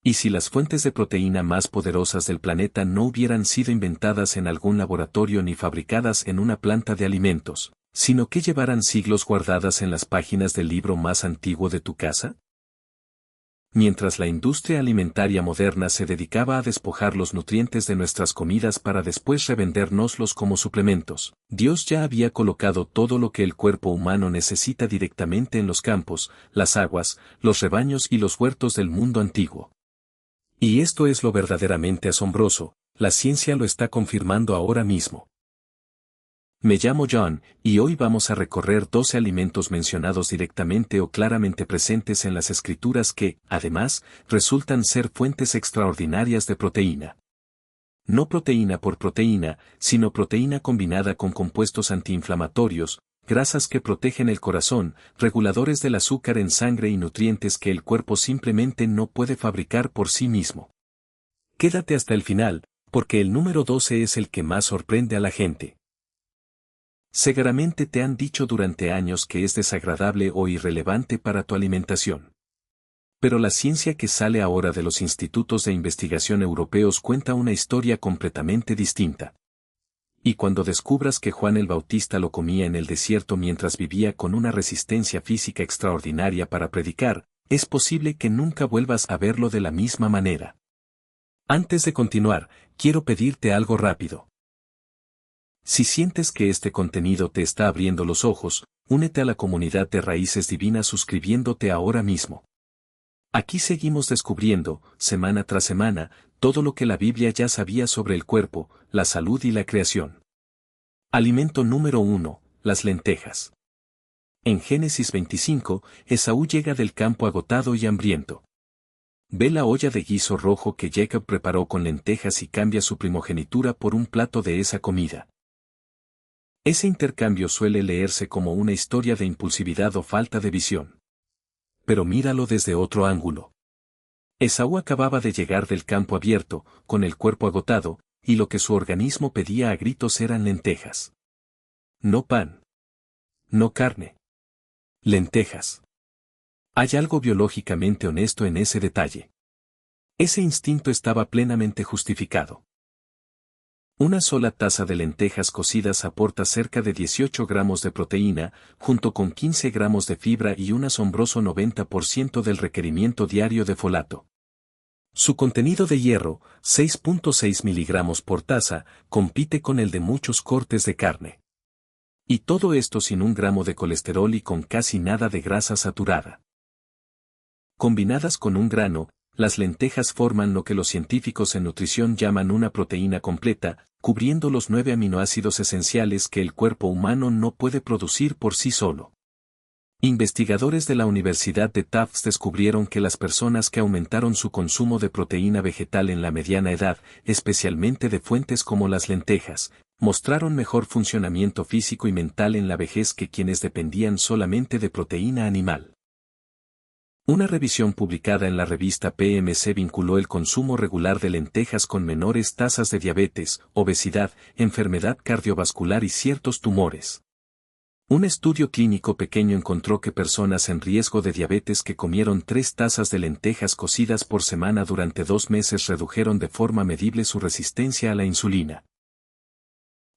¿Y si las fuentes de proteína más poderosas del planeta no hubieran sido inventadas en algún laboratorio ni fabricadas en una planta de alimentos, sino que llevaran siglos guardadas en las páginas del libro más antiguo de tu casa? Mientras la industria alimentaria moderna se dedicaba a despojar los nutrientes de nuestras comidas para después revendérnoslos como suplementos, Dios ya había colocado todo lo que el cuerpo humano necesita directamente en los campos, las aguas, los rebaños y los huertos del mundo antiguo. Y esto es lo verdaderamente asombroso, la ciencia lo está confirmando ahora mismo. Me llamo John, y hoy vamos a recorrer 12 alimentos mencionados directamente o claramente presentes en las escrituras que, además, resultan ser fuentes extraordinarias de proteína. No proteína por proteína, sino proteína combinada con compuestos antiinflamatorios, grasas que protegen el corazón, reguladores del azúcar en sangre y nutrientes que el cuerpo simplemente no puede fabricar por sí mismo. Quédate hasta el final, porque el número 12 es el que más sorprende a la gente. Seguramente te han dicho durante años que es desagradable o irrelevante para tu alimentación. Pero la ciencia que sale ahora de los institutos de investigación europeos cuenta una historia completamente distinta. Y cuando descubras que Juan el Bautista lo comía en el desierto mientras vivía con una resistencia física extraordinaria para predicar, es posible que nunca vuelvas a verlo de la misma manera. Antes de continuar, quiero pedirte algo rápido. Si sientes que este contenido te está abriendo los ojos, únete a la comunidad de Raíces Divinas suscribiéndote ahora mismo. Aquí seguimos descubriendo, semana tras semana, todo lo que la Biblia ya sabía sobre el cuerpo, la salud y la creación. Alimento número 1, las lentejas. En Génesis 25, Esaú llega del campo agotado y hambriento. Ve la olla de guiso rojo que Jacob preparó con lentejas y cambia su primogenitura por un plato de esa comida. Ese intercambio suele leerse como una historia de impulsividad o falta de visión. Pero míralo desde otro ángulo. Esaú acababa de llegar del campo abierto, con el cuerpo agotado, y lo que su organismo pedía a gritos eran lentejas. No pan. No carne. Lentejas. Hay algo biológicamente honesto en ese detalle. Ese instinto estaba plenamente justificado. Una sola taza de lentejas cocidas aporta cerca de 18 gramos de proteína, junto con 15 gramos de fibra y un asombroso 90% del requerimiento diario de folato. Su contenido de hierro, 6.6 miligramos por taza, compite con el de muchos cortes de carne. Y todo esto sin un gramo de colesterol y con casi nada de grasa saturada. Combinadas con un grano, las lentejas forman lo que los científicos en nutrición llaman una proteína completa, cubriendo los 9 aminoácidos esenciales que el cuerpo humano no puede producir por sí solo. Investigadores de la Universidad de Tufts descubrieron que las personas que aumentaron su consumo de proteína vegetal en la mediana edad, especialmente de fuentes como las lentejas, mostraron mejor funcionamiento físico y mental en la vejez que quienes dependían solamente de proteína animal. Una revisión publicada en la revista PMC vinculó el consumo regular de lentejas con menores tasas de diabetes, obesidad, enfermedad cardiovascular y ciertos tumores. Un estudio clínico pequeño encontró que personas en riesgo de diabetes que comieron 3 tazas de lentejas cocidas por semana durante 2 meses redujeron de forma medible su resistencia a la insulina.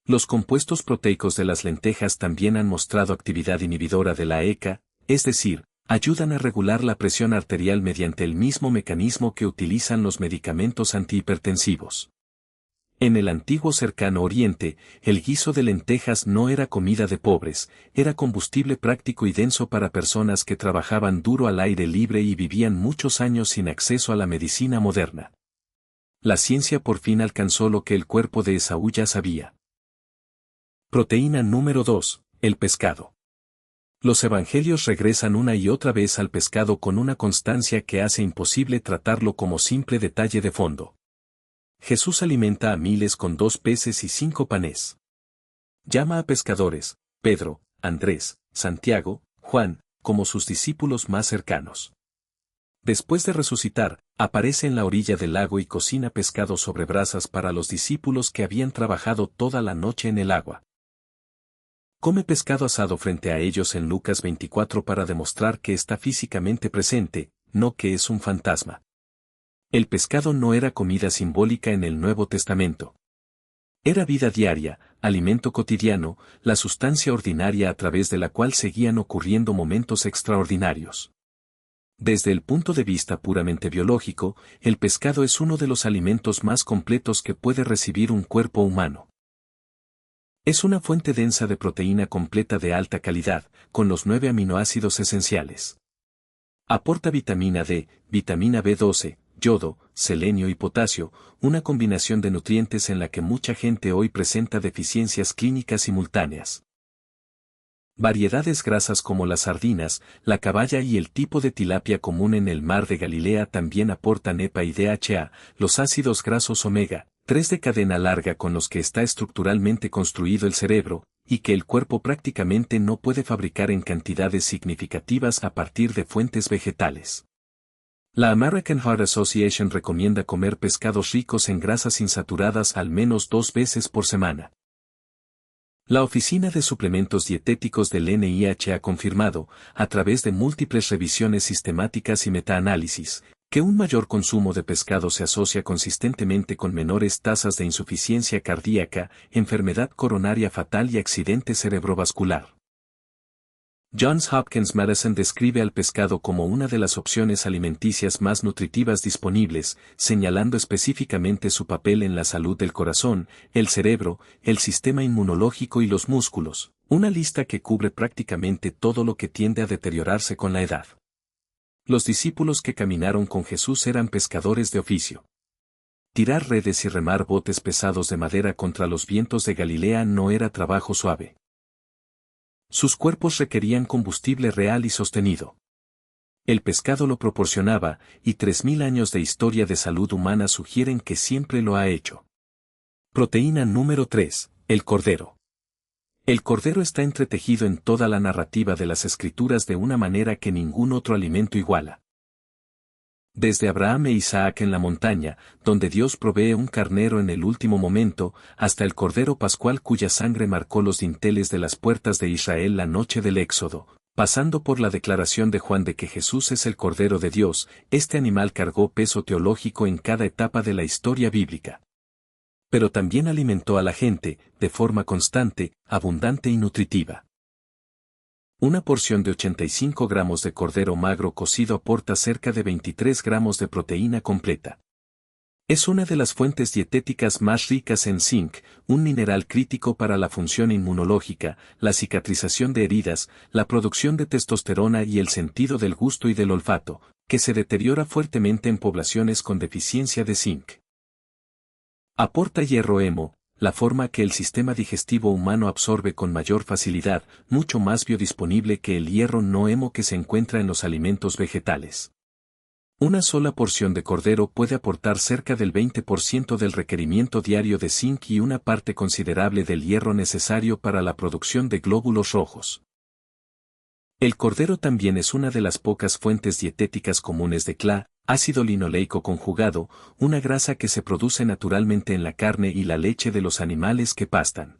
Los compuestos proteicos de las lentejas también han mostrado actividad inhibidora de la ECA, es decir, ayudan a regular la presión arterial mediante el mismo mecanismo que utilizan los medicamentos antihipertensivos. En el antiguo Cercano Oriente, el guiso de lentejas no era comida de pobres, era combustible práctico y denso para personas que trabajaban duro al aire libre y vivían muchos años sin acceso a la medicina moderna. La ciencia por fin alcanzó lo que el cuerpo de Esaú ya sabía. Proteína número 2, el pescado. Los evangelios regresan una y otra vez al pescado con una constancia que hace imposible tratarlo como simple detalle de fondo. Jesús alimenta a miles con 2 peces y 5 panes. Llama a pescadores, Pedro, Andrés, Santiago, Juan, como sus discípulos más cercanos. Después de resucitar, aparece en la orilla del lago y cocina pescado sobre brasas para los discípulos que habían trabajado toda la noche en el agua. Come pescado asado frente a ellos en Lucas 24 para demostrar que está físicamente presente, no que es un fantasma. El pescado no era comida simbólica en el Nuevo Testamento. Era vida diaria, alimento cotidiano, la sustancia ordinaria a través de la cual seguían ocurriendo momentos extraordinarios. Desde el punto de vista puramente biológico, el pescado es uno de los alimentos más completos que puede recibir un cuerpo humano. Es una fuente densa de proteína completa de alta calidad, con los 9 aminoácidos esenciales. Aporta vitamina D, vitamina B12, yodo, selenio y potasio, una combinación de nutrientes en la que mucha gente hoy presenta deficiencias clínicas simultáneas. Variedades grasas como las sardinas, la caballa y el tipo de tilapia común en el mar de Galilea también aportan EPA y DHA, los ácidos grasos omega, 3 de cadena larga con los que está estructuralmente construido el cerebro, y que el cuerpo prácticamente no puede fabricar en cantidades significativas a partir de fuentes vegetales. La American Heart Association recomienda comer pescados ricos en grasas insaturadas al menos 2 veces por semana. La Oficina de Suplementos Dietéticos del NIH ha confirmado, a través de múltiples revisiones sistemáticas y metaanálisis, que un mayor consumo de pescado se asocia consistentemente con menores tasas de insuficiencia cardíaca, enfermedad coronaria fatal y accidente cerebrovascular. Johns Hopkins Medicine describe al pescado como una de las opciones alimenticias más nutritivas disponibles, señalando específicamente su papel en la salud del corazón, el cerebro, el sistema inmunológico y los músculos, una lista que cubre prácticamente todo lo que tiende a deteriorarse con la edad. Los discípulos que caminaron con Jesús eran pescadores de oficio. Tirar redes y remar botes pesados de madera contra los vientos de Galilea no era trabajo suave. Sus cuerpos requerían combustible real y sostenido. El pescado lo proporcionaba, y 3000 años de historia de salud humana sugieren que siempre lo ha hecho. Proteína número 3, el cordero. El cordero está entretejido en toda la narrativa de las Escrituras de una manera que ningún otro alimento iguala. Desde Abraham e Isaac en la montaña, donde Dios provee un carnero en el último momento, hasta el cordero pascual cuya sangre marcó los dinteles de las puertas de Israel la noche del Éxodo, pasando por la declaración de Juan de que Jesús es el Cordero de Dios, este animal cargó peso teológico en cada etapa de la historia bíblica. Pero también alimentó a la gente, de forma constante, abundante y nutritiva. Una porción de 85 gramos de cordero magro cocido aporta cerca de 23 gramos de proteína completa. Es una de las fuentes dietéticas más ricas en zinc, un mineral crítico para la función inmunológica, la cicatrización de heridas, la producción de testosterona y el sentido del gusto y del olfato, que se deteriora fuertemente en poblaciones con deficiencia de zinc. Aporta hierro hemo, la forma que el sistema digestivo humano absorbe con mayor facilidad, mucho más biodisponible que el hierro no hemo que se encuentra en los alimentos vegetales. Una sola porción de cordero puede aportar cerca del 20% del requerimiento diario de zinc y una parte considerable del hierro necesario para la producción de glóbulos rojos. El cordero también es una de las pocas fuentes dietéticas comunes de CLA, ácido linoleico conjugado, una grasa que se produce naturalmente en la carne y la leche de los animales que pastan.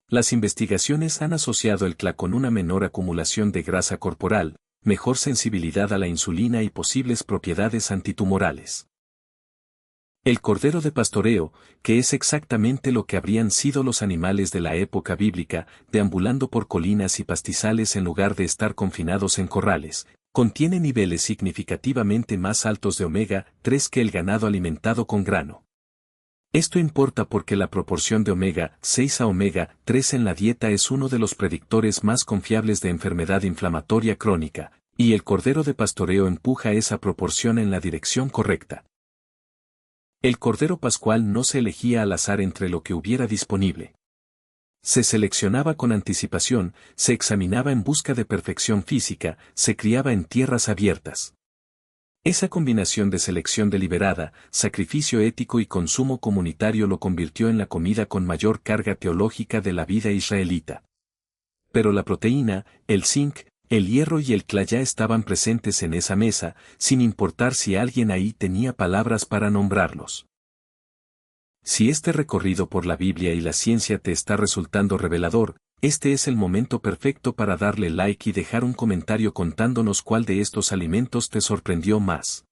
Las investigaciones han asociado el CLA con una menor acumulación de grasa corporal, mejor sensibilidad a la insulina y posibles propiedades antitumorales. El cordero de pastoreo, que es exactamente lo que habrían sido los animales de la época bíblica, deambulando por colinas y pastizales en lugar de estar confinados en corrales, contiene niveles significativamente más altos de omega 3 que el ganado alimentado con grano. Esto importa porque la proporción de omega 6 a omega 3 en la dieta es uno de los predictores más confiables de enfermedad inflamatoria crónica, y el cordero de pastoreo empuja esa proporción en la dirección correcta. El cordero pascual no se elegía al azar entre lo que hubiera disponible. Se seleccionaba con anticipación, se examinaba en busca de perfección física, se criaba en tierras abiertas. Esa combinación de selección deliberada, sacrificio ético y consumo comunitario lo convirtió en la comida con mayor carga teológica de la vida israelita. Pero la proteína, el zinc, el hierro y el CLA ya estaban presentes en esa mesa, sin importar si alguien ahí tenía palabras para nombrarlos. Si este recorrido por la Biblia y la ciencia te está resultando revelador, este es el momento perfecto para darle like y dejar un comentario contándonos cuál de estos alimentos te sorprendió más.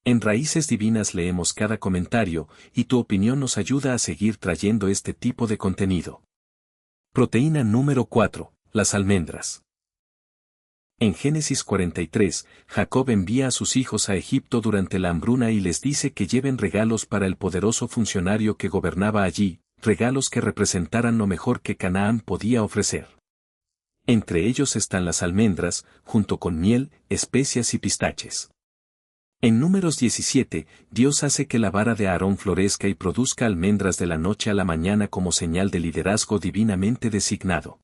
En Raíces Divinas leemos cada comentario, y tu opinión nos ayuda a seguir trayendo este tipo de contenido. Proteína número 4, las almendras. En Génesis 43, Jacob envía a sus hijos a Egipto durante la hambruna y les dice que lleven regalos para el poderoso funcionario que gobernaba allí, regalos que representaran lo mejor que Canaán podía ofrecer. Entre ellos están las almendras, junto con miel, especias y pistaches. En Números 17, Dios hace que la vara de Aarón florezca y produzca almendras de la noche a la mañana como señal de liderazgo divinamente designado.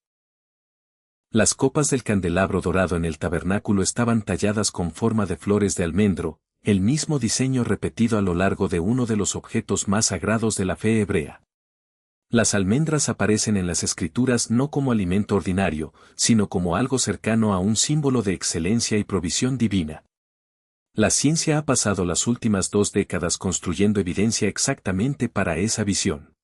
Las copas del candelabro dorado en el tabernáculo estaban talladas con forma de flores de almendro, el mismo diseño repetido a lo largo de uno de los objetos más sagrados de la fe hebrea. Las almendras aparecen en las Escrituras no como alimento ordinario, sino como algo cercano a un símbolo de excelencia y provisión divina. La ciencia ha pasado las últimas 2 décadas construyendo evidencia exactamente para esa visión.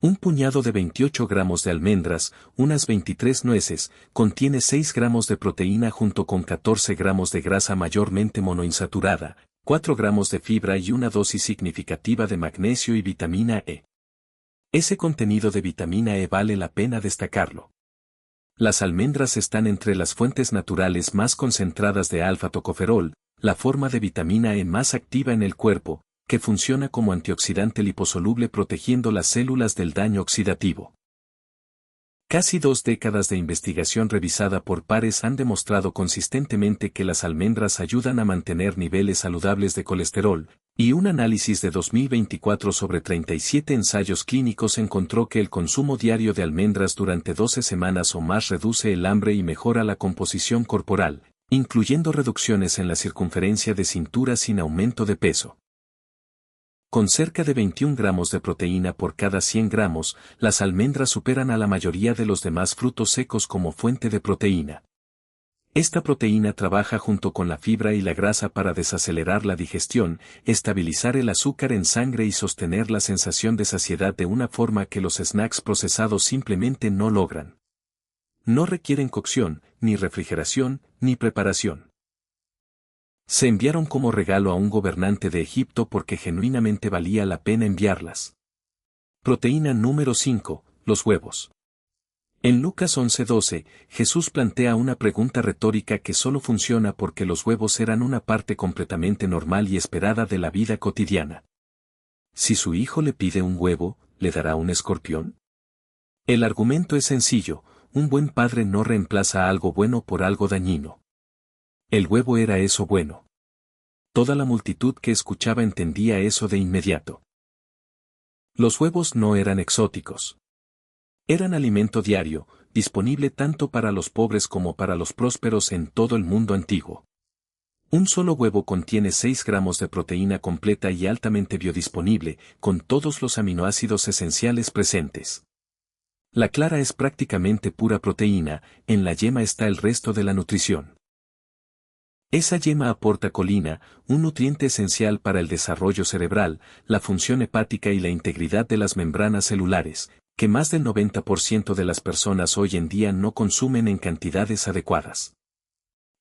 Un puñado de 28 gramos de almendras, unas 23 nueces, contiene 6 gramos de proteína junto con 14 gramos de grasa mayormente monoinsaturada, 4 gramos de fibra y una dosis significativa de magnesio y vitamina E. Ese contenido de vitamina E vale la pena destacarlo. Las almendras están entre las fuentes naturales más concentradas de alfa-tocoferol, la forma de vitamina E más activa en el cuerpo, que funciona como antioxidante liposoluble protegiendo las células del daño oxidativo. Casi 2 décadas de investigación revisada por pares han demostrado consistentemente que las almendras ayudan a mantener niveles saludables de colesterol, y un análisis de 2024 sobre 37 ensayos clínicos encontró que el consumo diario de almendras durante 12 semanas o más reduce el hambre y mejora la composición corporal, incluyendo reducciones en la circunferencia de cintura sin aumento de peso. Con cerca de 21 gramos de proteína por cada 100 gramos, las almendras superan a la mayoría de los demás frutos secos como fuente de proteína. Esta proteína trabaja junto con la fibra y la grasa para desacelerar la digestión, estabilizar el azúcar en sangre y sostener la sensación de saciedad de una forma que los snacks procesados simplemente no logran. No requieren cocción, ni refrigeración, ni preparación. Se enviaron como regalo a un gobernante de Egipto porque genuinamente valía la pena enviarlas. Proteína número 5, los huevos. En Lucas 11:12, Jesús plantea una pregunta retórica que solo funciona porque los huevos eran una parte completamente normal y esperada de la vida cotidiana. Si su hijo le pide un huevo, ¿le dará un escorpión? El argumento es sencillo, un buen padre no reemplaza algo bueno por algo dañino. El huevo era eso bueno. Toda la multitud que escuchaba entendía eso de inmediato. Los huevos no eran exóticos. Eran alimento diario, disponible tanto para los pobres como para los prósperos en todo el mundo antiguo. Un solo huevo contiene 6 gramos de proteína completa y altamente biodisponible, con todos los aminoácidos esenciales presentes. La clara es prácticamente pura proteína, en la yema está el resto de la nutrición. Esa yema aporta colina, un nutriente esencial para el desarrollo cerebral, la función hepática y la integridad de las membranas celulares, que más del 90% de las personas hoy en día no consumen en cantidades adecuadas.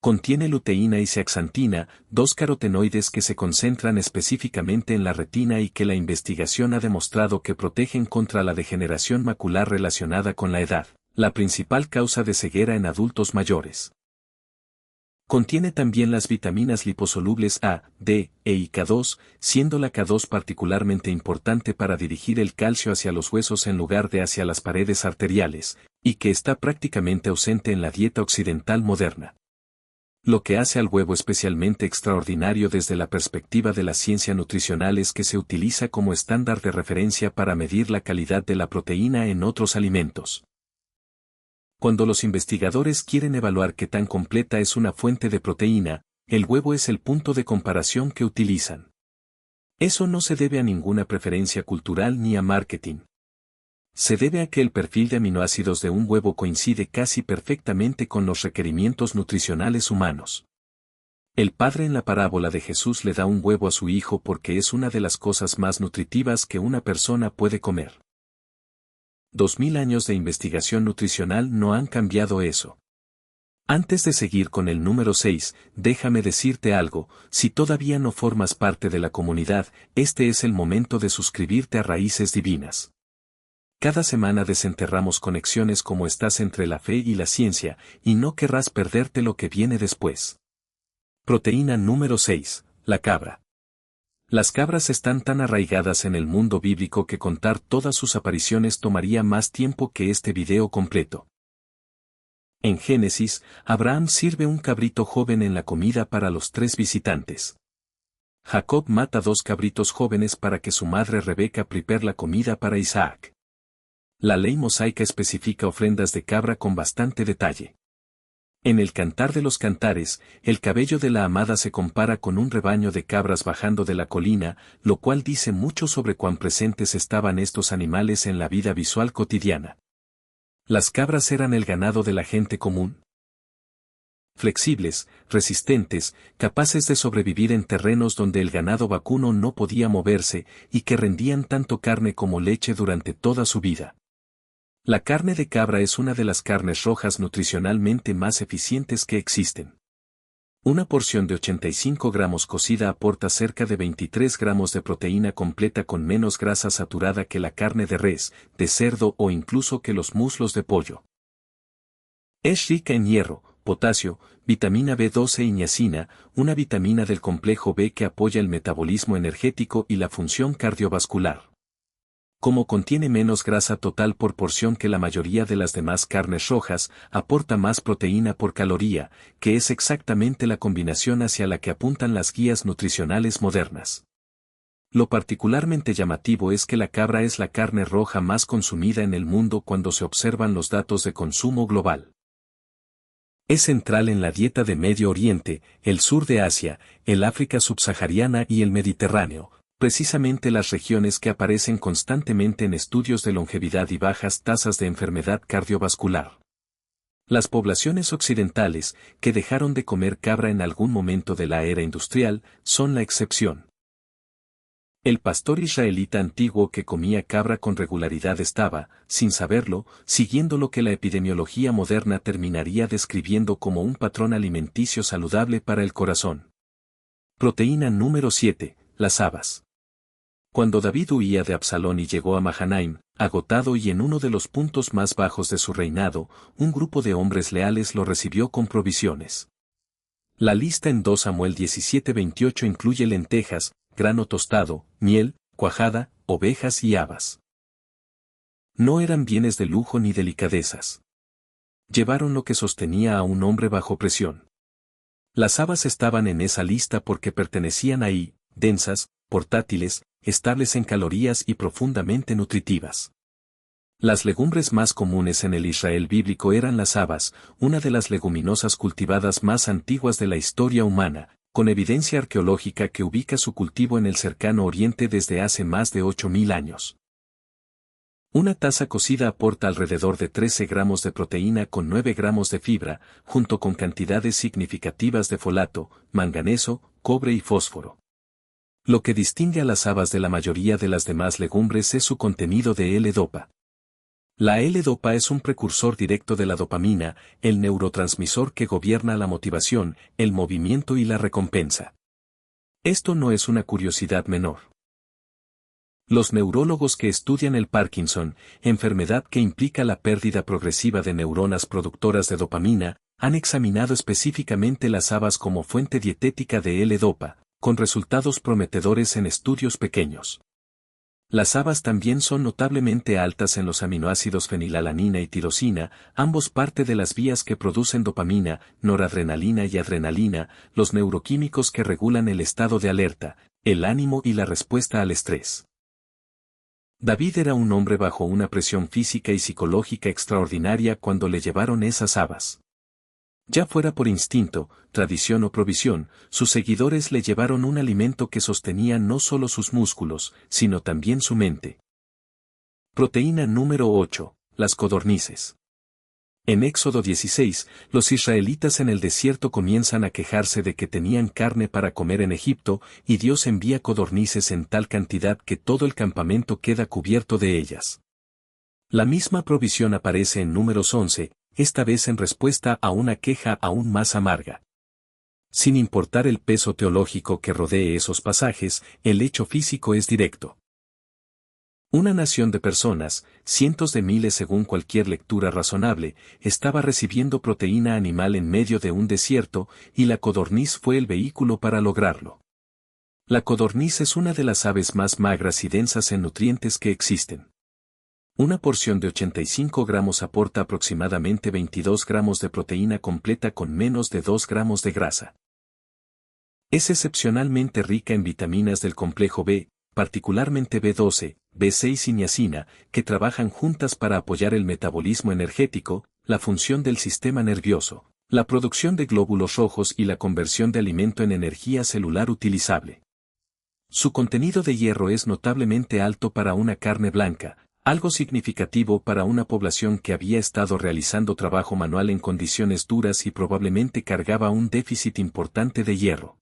Contiene luteína y zeaxantina, 2 carotenoides que se concentran específicamente en la retina y que la investigación ha demostrado que protegen contra la degeneración macular relacionada con la edad, la principal causa de ceguera en adultos mayores. Contiene también las vitaminas liposolubles A, D, E y K2, siendo la K2 particularmente importante para dirigir el calcio hacia los huesos en lugar de hacia las paredes arteriales, y que está prácticamente ausente en la dieta occidental moderna. Lo que hace al huevo especialmente extraordinario desde la perspectiva de la ciencia nutricional es que se utiliza como estándar de referencia para medir la calidad de la proteína en otros alimentos. Cuando los investigadores quieren evaluar qué tan completa es una fuente de proteína, el huevo es el punto de comparación que utilizan. Eso no se debe a ninguna preferencia cultural ni a marketing. Se debe a que el perfil de aminoácidos de un huevo coincide casi perfectamente con los requerimientos nutricionales humanos. El padre en la parábola de Jesús le da un huevo a su hijo porque es una de las cosas más nutritivas que una persona puede comer. 2000 años de investigación nutricional no han cambiado eso. Antes de seguir con el número 6, déjame decirte algo, si todavía no formas parte de la comunidad, este es el momento de suscribirte a Raíces Divinas. Cada semana desenterramos conexiones como estás entre la fe y la ciencia, y no querrás perderte lo que viene después. Proteína número 6, la cabra. Las cabras están tan arraigadas en el mundo bíblico que contar todas sus apariciones tomaría más tiempo que este video completo. En Génesis, Abraham sirve un cabrito joven en la comida para los 3 visitantes. Jacob mata 2 cabritos jóvenes para que su madre Rebeca prepare la comida para Isaac. La ley mosaica especifica ofrendas de cabra con bastante detalle. En el Cantar de los Cantares, el cabello de la amada se compara con un rebaño de cabras bajando de la colina, lo cual dice mucho sobre cuán presentes estaban estos animales en la vida visual cotidiana. Las cabras eran el ganado de la gente común. Flexibles, resistentes, capaces de sobrevivir en terrenos donde el ganado vacuno no podía moverse, y que rendían tanto carne como leche durante toda su vida. La carne de cabra es una de las carnes rojas nutricionalmente más eficientes que existen. Una porción de 85 gramos cocida aporta cerca de 23 gramos de proteína completa con menos grasa saturada que la carne de res, de cerdo o incluso que los muslos de pollo. Es rica en hierro, potasio, vitamina B12 y niacina, una vitamina del complejo B que apoya el metabolismo energético y la función cardiovascular. Como contiene menos grasa total por porción que la mayoría de las demás carnes rojas, aporta más proteína por caloría, que es exactamente la combinación hacia la que apuntan las guías nutricionales modernas. Lo particularmente llamativo es que la cabra es la carne roja más consumida en el mundo cuando se observan los datos de consumo global. Es central en la dieta de Medio Oriente, el sur de Asia, el África subsahariana y el Mediterráneo, precisamente las regiones que aparecen constantemente en estudios de longevidad y bajas tasas de enfermedad cardiovascular. Las poblaciones occidentales, que dejaron de comer cabra en algún momento de la era industrial, son la excepción. El pastor israelita antiguo que comía cabra con regularidad estaba, sin saberlo, siguiendo lo que la epidemiología moderna terminaría describiendo como un patrón alimenticio saludable para el corazón. Proteína número 7, las habas. Cuando David huía de Absalón y llegó a Mahanaim, agotado y en uno de los puntos más bajos de su reinado, un grupo de hombres leales lo recibió con provisiones. La lista en 2 Samuel 17:28 incluye lentejas, grano tostado, miel, cuajada, ovejas y habas. No eran bienes de lujo ni delicadezas. Llevaron lo que sostenía a un hombre bajo presión. Las habas estaban en esa lista porque pertenecían ahí, densas, portátiles, estables en calorías y profundamente nutritivas. Las legumbres más comunes en el Israel bíblico eran las habas, una de las leguminosas cultivadas más antiguas de la historia humana, con evidencia arqueológica que ubica su cultivo en el cercano Oriente desde hace más de 8.000 años. Una taza cocida aporta alrededor de 13 gramos de proteína con 9 gramos de fibra, junto con cantidades significativas de folato, manganeso, cobre y fósforo. Lo que distingue a las habas de la mayoría de las demás legumbres es su contenido de L-dopa. La L-dopa es un precursor directo de la dopamina, el neurotransmisor que gobierna la motivación, el movimiento y la recompensa. Esto no es una curiosidad menor. Los neurólogos que estudian el Parkinson, enfermedad que implica la pérdida progresiva de neuronas productoras de dopamina, han examinado específicamente las habas como fuente dietética de L-dopa, con resultados prometedores en estudios pequeños. Las habas también son notablemente altas en los aminoácidos fenilalanina y tirosina, ambos parte de las vías que producen dopamina, noradrenalina y adrenalina, los neuroquímicos que regulan el estado de alerta, el ánimo y la respuesta al estrés. David era un hombre bajo una presión física y psicológica extraordinaria cuando le llevaron esas habas. Ya fuera por instinto, tradición o provisión, sus seguidores le llevaron un alimento que sostenía no solo sus músculos, sino también su mente. Proteína número 8, las codornices. En Éxodo 16, los israelitas en el desierto comienzan a quejarse de que tenían carne para comer en Egipto, y Dios envía codornices en tal cantidad que todo el campamento queda cubierto de ellas. La misma provisión aparece en Números 11, esta vez en respuesta a una queja aún más amarga. Sin importar el peso teológico que rodee esos pasajes, el hecho físico es directo. Una nación de personas, cientos de miles según cualquier lectura razonable, estaba recibiendo proteína animal en medio de un desierto, y la codorniz fue el vehículo para lograrlo. La codorniz es una de las aves más magras y densas en nutrientes que existen. Una porción de 85 gramos aporta aproximadamente 22 gramos de proteína completa con menos de 2 gramos de grasa. Es excepcionalmente rica en vitaminas del complejo B, particularmente B12, B6 y niacina, que trabajan juntas para apoyar el metabolismo energético, la función del sistema nervioso, la producción de glóbulos rojos y la conversión de alimento en energía celular utilizable. Su contenido de hierro es notablemente alto para una carne blanca, algo significativo para una población que había estado realizando trabajo manual en condiciones duras y probablemente cargaba un déficit importante de hierro.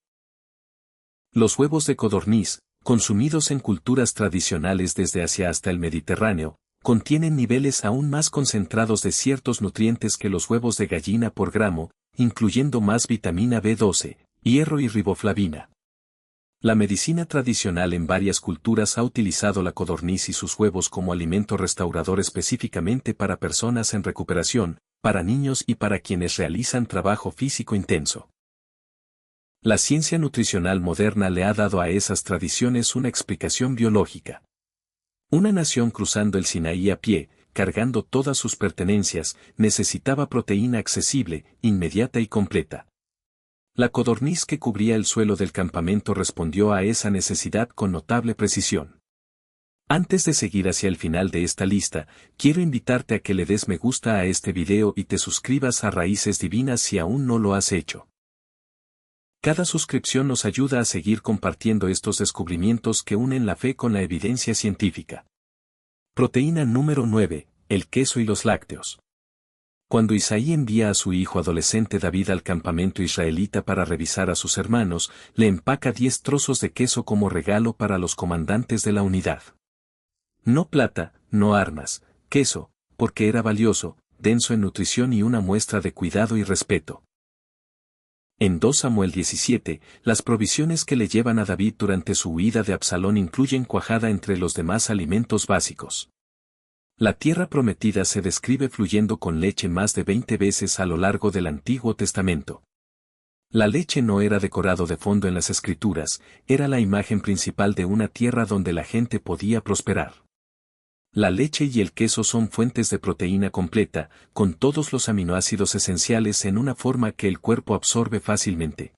Los huevos de codorniz, consumidos en culturas tradicionales desde Asia hasta el Mediterráneo, contienen niveles aún más concentrados de ciertos nutrientes que los huevos de gallina por gramo, incluyendo más vitamina B12, hierro y riboflavina. La medicina tradicional en varias culturas ha utilizado la codorniz y sus huevos como alimento restaurador específicamente para personas en recuperación, para niños y para quienes realizan trabajo físico intenso. La ciencia nutricional moderna le ha dado a esas tradiciones una explicación biológica. Una nación cruzando el Sinaí a pie, cargando todas sus pertenencias, necesitaba proteína accesible, inmediata y completa. La codorniz que cubría el suelo del campamento respondió a esa necesidad con notable precisión. Antes de seguir hacia el final de esta lista, quiero invitarte a que le des me gusta a este video y te suscribas a Raíces Divinas si aún no lo has hecho. Cada suscripción nos ayuda a seguir compartiendo estos descubrimientos que unen la fe con la evidencia científica. Proteína número 9, el queso y los lácteos. Cuando Isaí envía a su hijo adolescente David al campamento israelita para revisar a sus hermanos, le empaca 10 trozos de queso como regalo para los comandantes de la unidad. No plata, no armas, queso, porque era valioso, denso en nutrición y una muestra de cuidado y respeto. En 2 Samuel 17, las provisiones que le llevan a David durante su huida de Absalón incluyen cuajada entre los demás alimentos básicos. La tierra prometida se describe fluyendo con leche más de 20 veces a lo largo del Antiguo Testamento. La leche no era decorado de fondo en las Escrituras, era la imagen principal de una tierra donde la gente podía prosperar. La leche y el queso son fuentes de proteína completa, con todos los aminoácidos esenciales en una forma que el cuerpo absorbe fácilmente.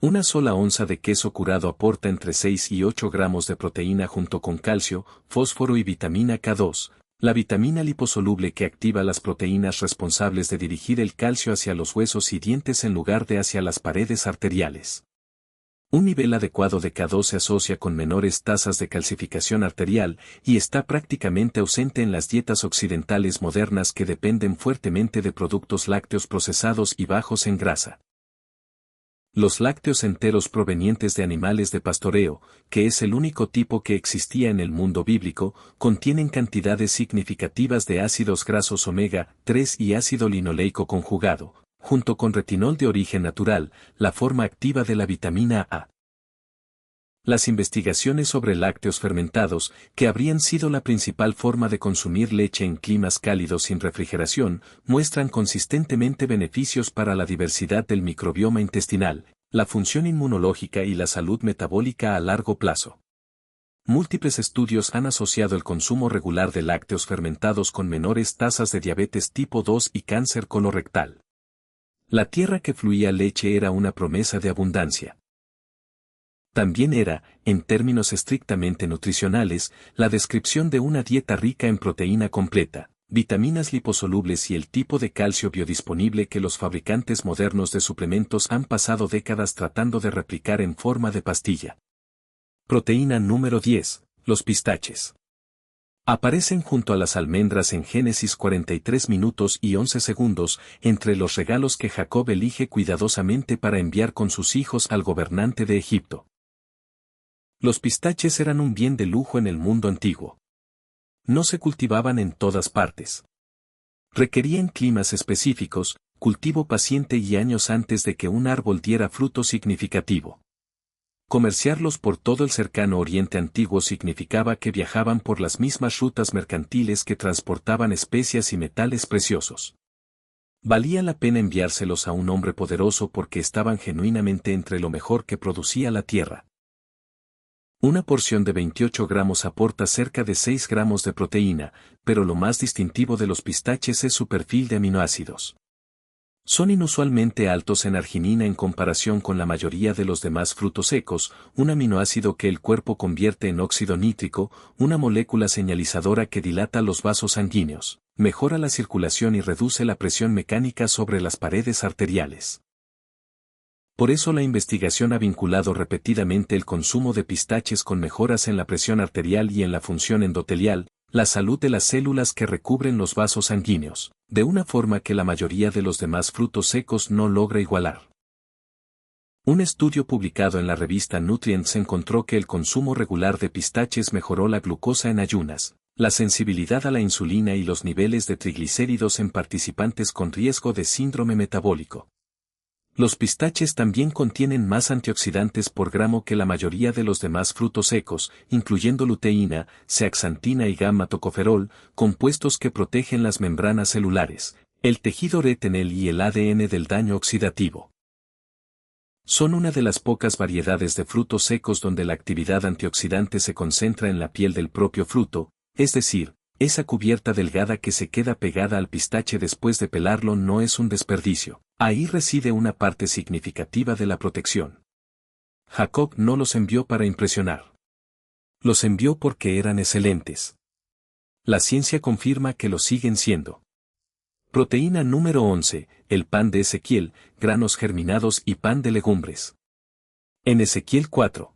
Una sola onza de queso curado aporta entre 6 y 8 gramos de proteína junto con calcio, fósforo y vitamina K2, la vitamina liposoluble que activa las proteínas responsables de dirigir el calcio hacia los huesos y dientes en lugar de hacia las paredes arteriales. Un nivel adecuado de K2 se asocia con menores tasas de calcificación arterial y está prácticamente ausente en las dietas occidentales modernas que dependen fuertemente de productos lácteos procesados y bajos en grasa. Los lácteos enteros provenientes de animales de pastoreo, que es el único tipo que existía en el mundo bíblico, contienen cantidades significativas de ácidos grasos omega 3 y ácido linoleico conjugado, junto con retinol de origen natural, la forma activa de la vitamina A. Las investigaciones sobre lácteos fermentados, que habrían sido la principal forma de consumir leche en climas cálidos sin refrigeración, muestran consistentemente beneficios para la diversidad del microbioma intestinal, la función inmunológica y la salud metabólica a largo plazo. Múltiples estudios han asociado el consumo regular de lácteos fermentados con menores tasas de diabetes tipo 2 y cáncer colorectal. La tierra que fluía leche era una promesa de abundancia. También era, en términos estrictamente nutricionales, la descripción de una dieta rica en proteína completa, vitaminas liposolubles y el tipo de calcio biodisponible que los fabricantes modernos de suplementos han pasado décadas tratando de replicar en forma de pastilla. Proteína número 10, los pistaches. Aparecen junto a las almendras en Génesis 43 minutos y 11 segundos, entre los regalos que Jacob elige cuidadosamente para enviar con sus hijos al gobernante de Egipto. Los pistaches eran un bien de lujo en el mundo antiguo. No se cultivaban en todas partes. Requerían climas específicos, cultivo paciente y años antes de que un árbol diera fruto significativo. Comerciarlos por todo el cercano Oriente Antiguo significaba que viajaban por las mismas rutas mercantiles que transportaban especias y metales preciosos. Valía la pena enviárselos a un hombre poderoso porque estaban genuinamente entre lo mejor que producía la tierra. Una porción de 28 gramos aporta cerca de 6 gramos de proteína, pero lo más distintivo de los pistaches es su perfil de aminoácidos. Son inusualmente altos en arginina en comparación con la mayoría de los demás frutos secos, un aminoácido que el cuerpo convierte en óxido nítrico, una molécula señalizadora que dilata los vasos sanguíneos, mejora la circulación y reduce la presión mecánica sobre las paredes arteriales. Por eso la investigación ha vinculado repetidamente el consumo de pistaches con mejoras en la presión arterial y en la función endotelial, la salud de las células que recubren los vasos sanguíneos, de una forma que la mayoría de los demás frutos secos no logra igualar. Un estudio publicado en la revista Nutrients encontró que el consumo regular de pistaches mejoró la glucosa en ayunas, la sensibilidad a la insulina y los niveles de triglicéridos en participantes con riesgo de síndrome metabólico. Los pistaches también contienen más antioxidantes por gramo que la mayoría de los demás frutos secos, incluyendo luteína, zeaxantina y gamma-tocoferol, compuestos que protegen las membranas celulares, el tejido retinal y el ADN del daño oxidativo. Son una de las pocas variedades de frutos secos donde la actividad antioxidante se concentra en la piel del propio fruto, es decir, esa cubierta delgada que se queda pegada al pistache después de pelarlo no es un desperdicio. Ahí reside una parte significativa de la protección. Jacob no los envió para impresionar. Los envió porque eran excelentes. La ciencia confirma que lo siguen siendo. Proteína número 11, el pan de Ezequiel, granos germinados y pan de legumbres. En Ezequiel 4.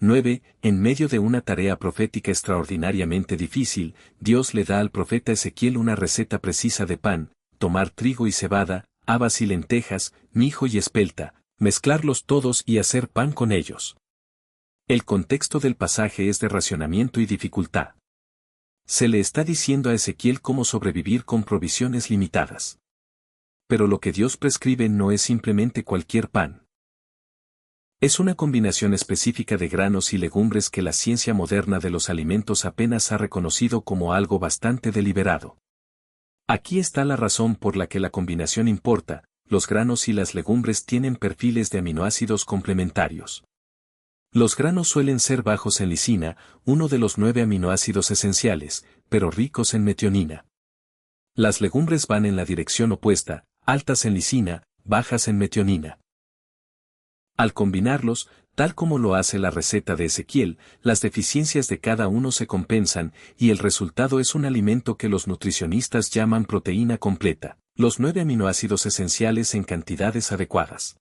9. En medio de una tarea profética extraordinariamente difícil, Dios le da al profeta Ezequiel una receta precisa de pan: tomar trigo y cebada, habas y lentejas, mijo y espelta, mezclarlos todos y hacer pan con ellos. El contexto del pasaje es de racionamiento y dificultad. Se le está diciendo a Ezequiel cómo sobrevivir con provisiones limitadas. Pero lo que Dios prescribe no es simplemente cualquier pan. Es una combinación específica de granos y legumbres que la ciencia moderna de los alimentos apenas ha reconocido como algo bastante deliberado. Aquí está la razón por la que la combinación importa: los granos y las legumbres tienen perfiles de aminoácidos complementarios. Los granos suelen ser bajos en lisina, uno de los 9 aminoácidos esenciales, pero ricos en metionina. Las legumbres van en la dirección opuesta, altas en lisina, bajas en metionina. Al combinarlos, tal como lo hace la receta de Ezequiel, las deficiencias de cada uno se compensan, y el resultado es un alimento que los nutricionistas llaman proteína completa, los 9 aminoácidos esenciales en cantidades adecuadas.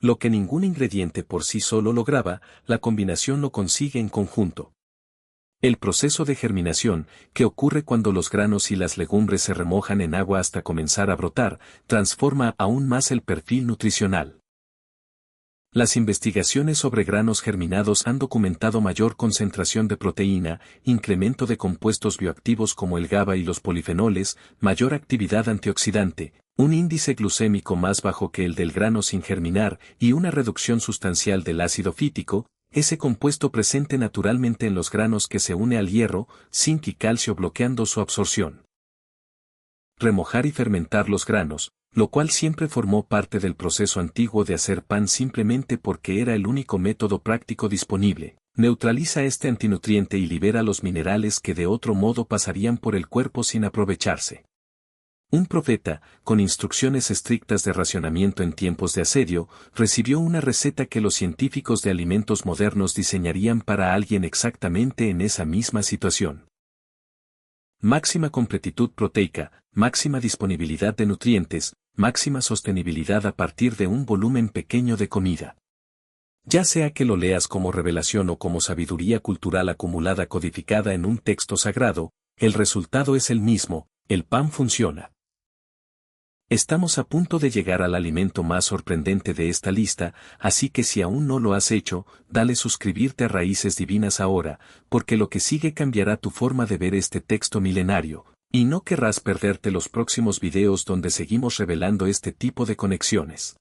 Lo que ningún ingrediente por sí solo lograba, la combinación lo consigue en conjunto. El proceso de germinación, que ocurre cuando los granos y las legumbres se remojan en agua hasta comenzar a brotar, transforma aún más el perfil nutricional. Las investigaciones sobre granos germinados han documentado mayor concentración de proteína, incremento de compuestos bioactivos como el GABA y los polifenoles, mayor actividad antioxidante, un índice glucémico más bajo que el del grano sin germinar y una reducción sustancial del ácido fítico, ese compuesto presente naturalmente en los granos que se une al hierro, zinc y calcio bloqueando su absorción. Remojar y fermentar los granos, lo cual siempre formó parte del proceso antiguo de hacer pan simplemente porque era el único método práctico disponible, neutraliza este antinutriente y libera los minerales que de otro modo pasarían por el cuerpo sin aprovecharse. Un profeta, con instrucciones estrictas de racionamiento en tiempos de asedio, recibió una receta que los científicos de alimentos modernos diseñarían para alguien exactamente en esa misma situación. Máxima completitud proteica, máxima disponibilidad de nutrientes, máxima sostenibilidad a partir de un volumen pequeño de comida. Ya sea que lo leas como revelación o como sabiduría cultural acumulada codificada en un texto sagrado, el resultado es el mismo: el pan funciona. Estamos a punto de llegar al alimento más sorprendente de esta lista, así que si aún no lo has hecho, dale suscribirte a Raíces Divinas ahora, porque lo que sigue cambiará tu forma de ver este texto milenario, Y no querrás perderte los próximos videos donde seguimos revelando este tipo de conexiones.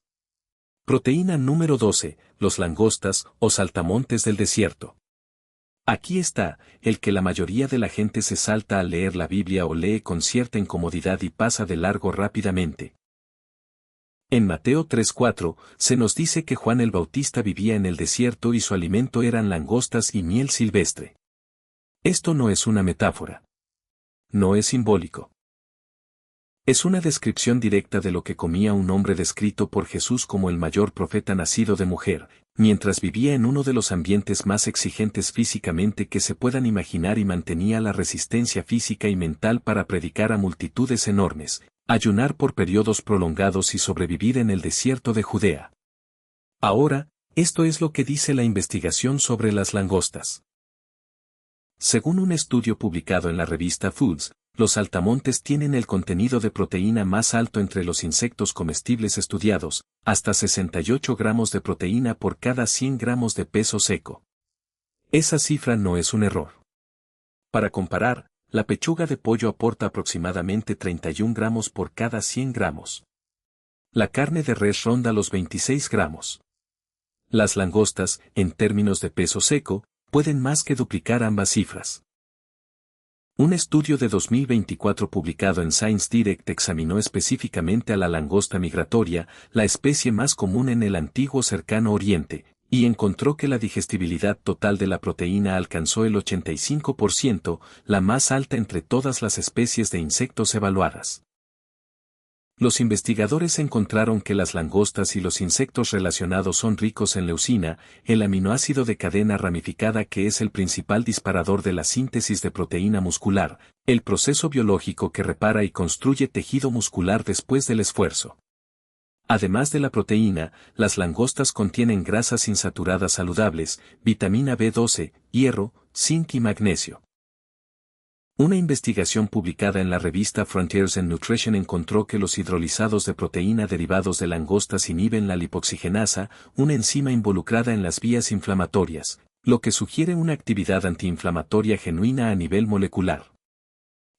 Proteína número 12, los langostas o saltamontes del desierto. Aquí está, el que la mayoría de la gente se salta al leer la Biblia o lee con cierta incomodidad y pasa de largo rápidamente. En Mateo 3:4, se nos dice que Juan el Bautista vivía en el desierto y su alimento eran langostas y miel silvestre. Esto no es una metáfora. No es simbólico. Es una descripción directa de lo que comía un hombre descrito por Jesús como el mayor profeta nacido de mujer, mientras vivía en uno de los ambientes más exigentes físicamente que se puedan imaginar y mantenía la resistencia física y mental para predicar a multitudes enormes, ayunar por periodos prolongados y sobrevivir en el desierto de Judea. Ahora, esto es lo que dice la investigación sobre las langostas. Según un estudio publicado en la revista Foods, los saltamontes tienen el contenido de proteína más alto entre los insectos comestibles estudiados, hasta 68 gramos de proteína por cada 100 gramos de peso seco. Esa cifra no es un error. Para comparar, la pechuga de pollo aporta aproximadamente 31 gramos por cada 100 gramos. La carne de res ronda los 26 gramos. Las langostas, en términos de peso seco, pueden más que duplicar ambas cifras. Un estudio de 2024 publicado en Science Direct examinó específicamente a la langosta migratoria, la especie más común en el antiguo Cercano Oriente, y encontró que la digestibilidad total de la proteína alcanzó el 85%, la más alta entre todas las especies de insectos evaluadas. Los investigadores encontraron que las langostas y los insectos relacionados son ricos en leucina, el aminoácido de cadena ramificada que es el principal disparador de la síntesis de proteína muscular, el proceso biológico que repara y construye tejido muscular después del esfuerzo. Además de la proteína, las langostas contienen grasas insaturadas saludables, vitamina B12, hierro, zinc y magnesio. Una investigación publicada en la revista Frontiers in Nutrition encontró que los hidrolizados de proteína derivados de langostas inhiben la lipoxigenasa, una enzima involucrada en las vías inflamatorias, lo que sugiere una actividad antiinflamatoria genuina a nivel molecular.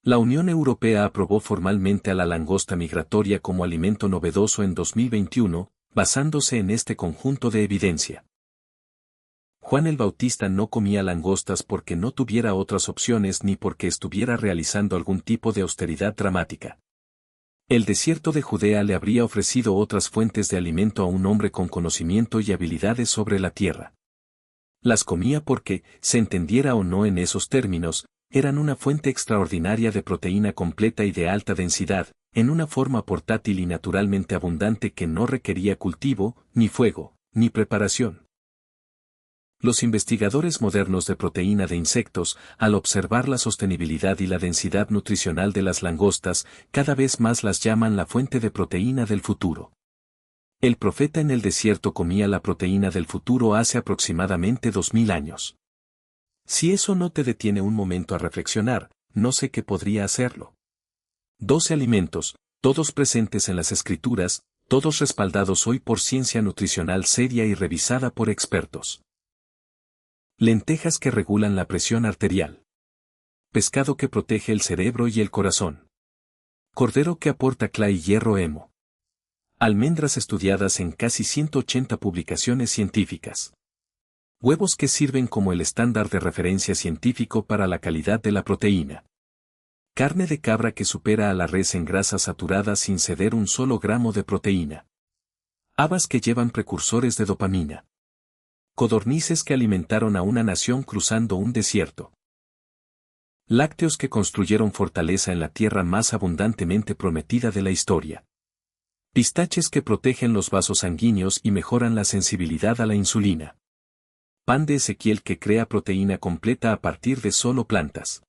La Unión Europea aprobó formalmente a la langosta migratoria como alimento novedoso en 2021, basándose en este conjunto de evidencia. Juan el Bautista no comía langostas porque no tuviera otras opciones ni porque estuviera realizando algún tipo de austeridad dramática. El desierto de Judea le habría ofrecido otras fuentes de alimento a un hombre con conocimiento y habilidades sobre la tierra. Las comía porque, se entendiera o no en esos términos, eran una fuente extraordinaria de proteína completa y de alta densidad, en una forma portátil y naturalmente abundante que no requería cultivo, ni fuego, ni preparación. Los investigadores modernos de proteína de insectos, al observar la sostenibilidad y la densidad nutricional de las langostas, cada vez más las llaman la fuente de proteína del futuro. El profeta en el desierto comía la proteína del futuro hace aproximadamente 2000 años. Si eso no te detiene un momento a reflexionar, no sé qué podría hacerlo. 12 alimentos, todos presentes en las escrituras, todos respaldados hoy por ciencia nutricional seria y revisada por expertos. Lentejas que regulan la presión arterial. Pescado que protege el cerebro y el corazón. Cordero que aporta Cla y hierro hemo. Almendras estudiadas en casi 180 publicaciones científicas. Huevos que sirven como el estándar de referencia científico para la calidad de la proteína. Carne de cabra que supera a la res en grasa saturada sin ceder un solo gramo de proteína. Habas que llevan precursores de dopamina. Codornices que alimentaron a una nación cruzando un desierto. Lácteos que construyeron fortaleza en la tierra más abundantemente prometida de la historia. Pistaches que protegen los vasos sanguíneos y mejoran la sensibilidad a la insulina. Pan de Ezequiel que crea proteína completa a partir de solo plantas.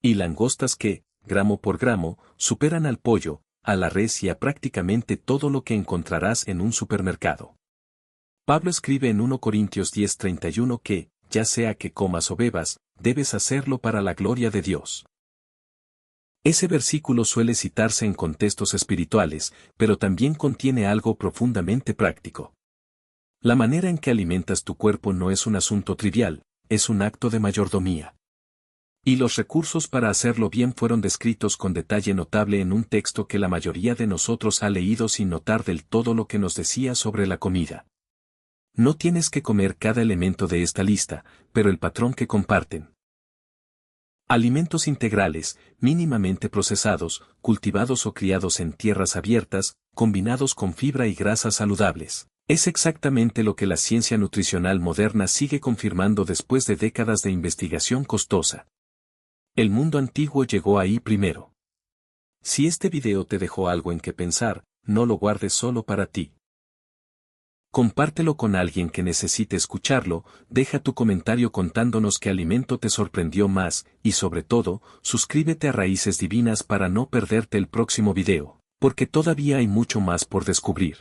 Y langostas que, gramo por gramo, superan al pollo, a la res y a prácticamente todo lo que encontrarás en un supermercado. Pablo escribe en 1 Corintios 10:31 que, ya sea que comas o bebas, debes hacerlo para la gloria de Dios. Ese versículo suele citarse en contextos espirituales, pero también contiene algo profundamente práctico. La manera en que alimentas tu cuerpo no es un asunto trivial, es un acto de mayordomía. Y los recursos para hacerlo bien fueron descritos con detalle notable en un texto que la mayoría de nosotros ha leído sin notar del todo lo que nos decía sobre la comida. No tienes que comer cada elemento de esta lista, pero el patrón que comparten. Alimentos integrales, mínimamente procesados, cultivados o criados en tierras abiertas, combinados con fibra y grasas saludables. Es exactamente lo que la ciencia nutricional moderna sigue confirmando después de décadas de investigación costosa. El mundo antiguo llegó ahí primero. Si este video te dejó algo en que pensar, no lo guardes solo para ti. Compártelo con alguien que necesite escucharlo, deja tu comentario contándonos qué alimento te sorprendió más, y sobre todo, suscríbete a Raíces Divinas para no perderte el próximo video, porque todavía hay mucho más por descubrir.